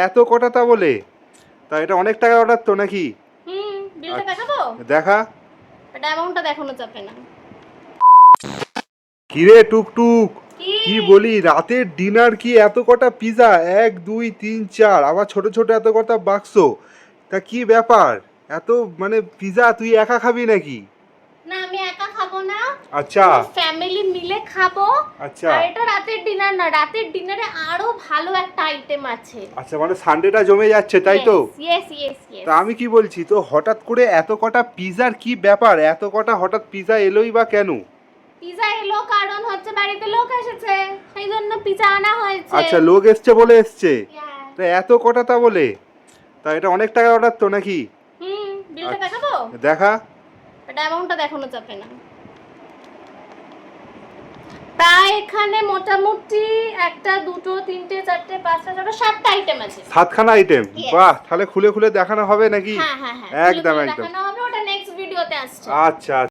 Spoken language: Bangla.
এত কটা তা বলে? তা এটা অনেক টাকা অর্ডার তো নাকি? বিলটা দেখাবো? দেখা। এটা অ্যামাউন্টটা দেখানো যাবে না। কিরে টুকটুক, কি বলি রাতের ডিনার কি এত কটা পিজা? 1 2 3 4 আবার ছোট ছোট এত কটা বাক্স। তা কি ব্যাপার? এত মানে পিজা তুই একা খাবি নাকি? না, আমি একা খাবো না। আচ্ছা পুরো ফ্যামিলি মিলে খাবো। আচ্ছা আর এটা রাতের ডিনার না, রাতের ডিনারে আরো ভালো একটা আইটেম আছে। আচ্ছা, মানে সানডেটা জমে যাচ্ছে তাই তো? Yes yes yes. তা আমি কি বলছি, তো হঠাৎ করে এত কটা পিজার কি ব্যাপার? এত কটা হঠাৎ পিজা এলোই বা কেন? পিজা এলো কারণ হচ্ছে বাড়িতে লোক এসেছে, সেই জন্য পিজা আনা হয়েছে। আচ্ছা, লোক এসছে বলে এসছে। Yeah. তা এত কটা তা বলে? তা এটা অনেক টাকা অর্ডার তো নাকি? বিলটা দেখাবো? দেখা। এটা অ্যামাউন্টটা দেখানো যাবে না। প্রায় এখানে মোটামুটি 1 2 3 4 5 6 7টা আইটেম আছে। 7খানা আইটেম? Yes. বাহ, তাহলে খুলে খুলে দেখানো হবে নাকি? হ্যাঁ হ্যাঁ হ্যাঁ, একদম একদম। দেখানো হবে, ওটা নেক্সট ভিডিওতে আসছে। আচ্ছা।